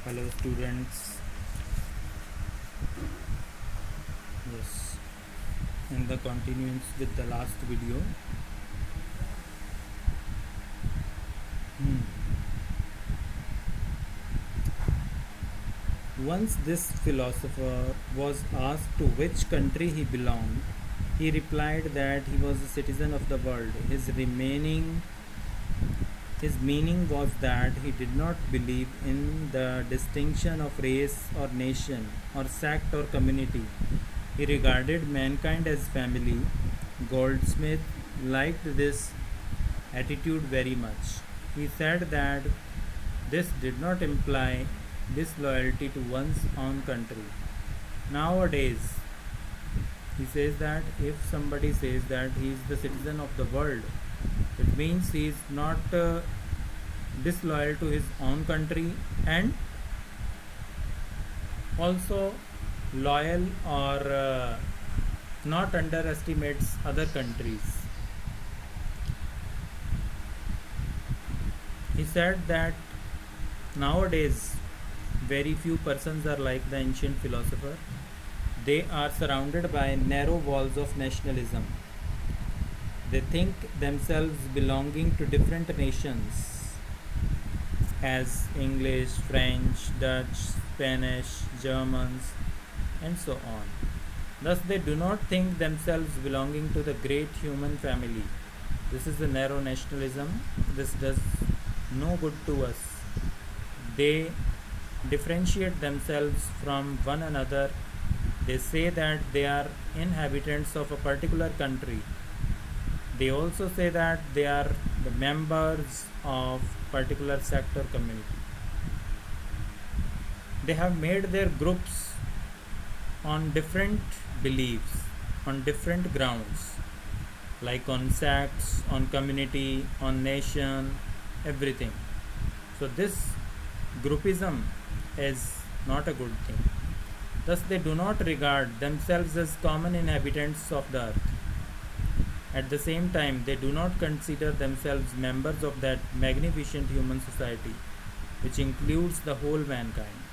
Hello students. Yes, in the continuance with the last video. Hmm. Once this philosopher was asked to which country he belonged, he replied that he was a citizen of the world. His meaning was that he did not believe in the distinction of race or nation or sect or community. He regarded mankind as family. Goldsmith liked this attitude very much. He said that this did not imply disloyalty to one's own country. Nowadays, he says that if somebody says that he is the citizen of the world, it means he is not disloyal to his own country and also loyal or not underestimates other countries. He said that nowadays very few persons are like the ancient philosopher. They are surrounded by narrow walls of nationalism. They think themselves belonging to different nations as English, French, Dutch, Spanish, Germans, and so on. Thus, they do not think themselves belonging to the great human family. This is a narrow nationalism. This does no good to us. They differentiate themselves from one another. They say that they are inhabitants of a particular country. They also say that they are the members of particular sect or community. They have made their groups on different beliefs, on different grounds, like on sects, on community, on nation, everything. So this groupism is not a good thing. Thus, they do not regard themselves as common inhabitants of the earth. At the same time, they do not consider themselves members of that magnificent human society, which includes the whole mankind.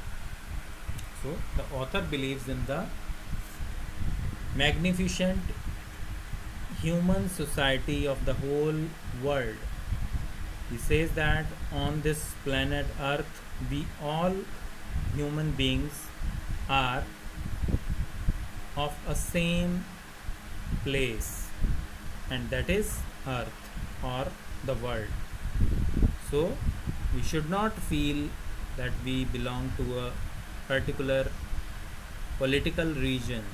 So, the author believes in the magnificent human society of the whole world. He says that on this planet Earth, we all human beings are of a same place, and that is Earth or the world. So, we should not feel that we belong to a particular political region.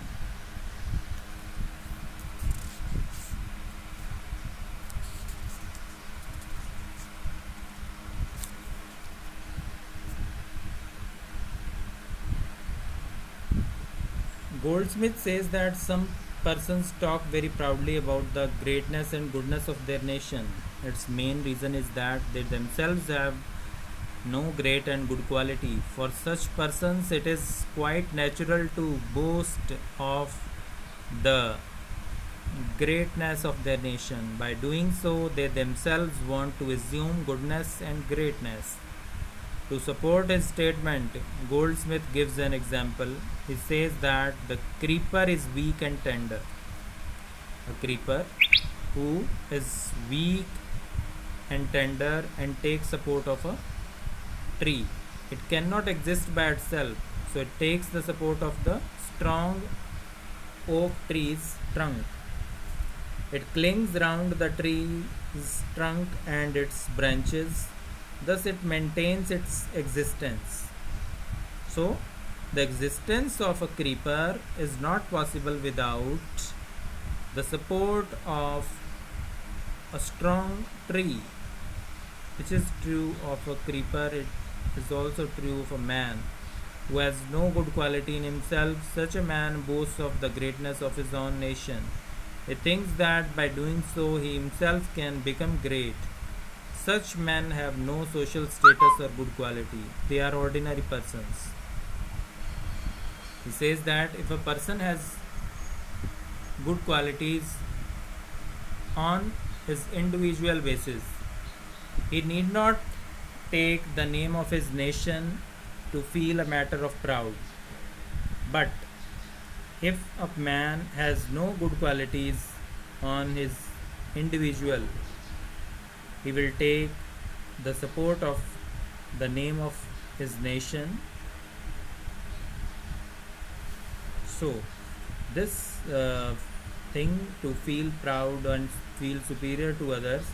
Goldsmith says that some persons talk very proudly about the greatness and goodness of their nation. Its main reason is that they themselves have no great and good quality. For such persons, it is quite natural to boast of the greatness of their nation. By doing so, they themselves want to assume goodness and greatness. To support his statement, Goldsmith gives an example. He says that the creeper is weak and tender. A creeper who is weak and tender and takes support of a tree. It cannot exist by itself, so it takes the support of the strong oak tree's trunk. It clings round the tree's trunk and its branches, thus it maintains its existence. So, the existence of a creeper is not possible without the support of a strong tree, which is true of a creeper. It is also true of a man who has no good quality in himself. Such a man boasts of the greatness of his own nation. He thinks that by doing so he himself can become great. Such men have no social status or good quality. They are ordinary persons. He says that if a person has good qualities on his individual basis, he need not take the name of his nation to feel a matter of proud. But if a man has no good qualities on his individual, he will take the support of the name of his nation. So, this thing to feel proud and feel superior to others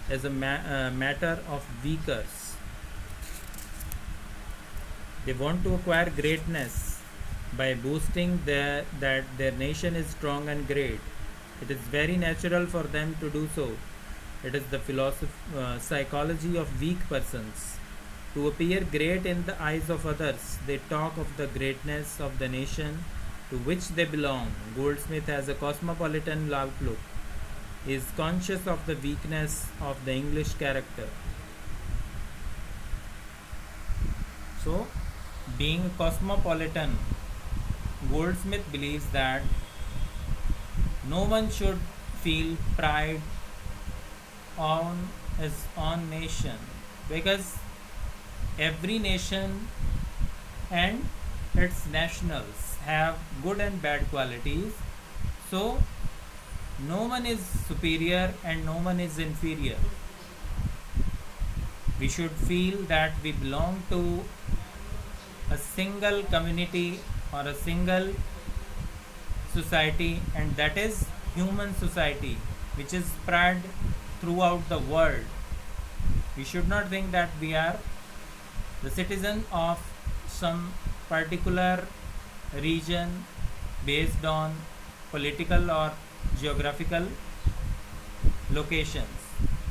is a matter of weakers. They want to acquire greatness by boasting that their nation is strong and great. It is very natural for them to do so. It is the psychology of weak persons. To appear great in the eyes of others, they talk of the greatness of the nation to which they belong. Goldsmith has a cosmopolitan outlook, is conscious of the weakness of the English character. So, being cosmopolitan, Goldsmith believes that no one should feel pride on his own nation, because every nation and its nationals have good and bad qualities. So, no one is superior and no one is inferior. We should feel that we belong to a single community or a single society, and that is human society, which is spread throughout the world. We should not think that we are the citizen of some particular region based on political or geographical locations,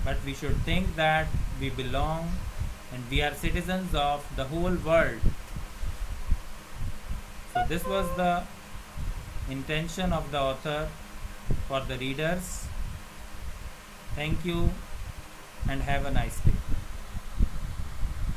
but we should think that we belong and we are citizens of the whole world. So, this was the intention of the author for the readers. Thank you and have a nice day.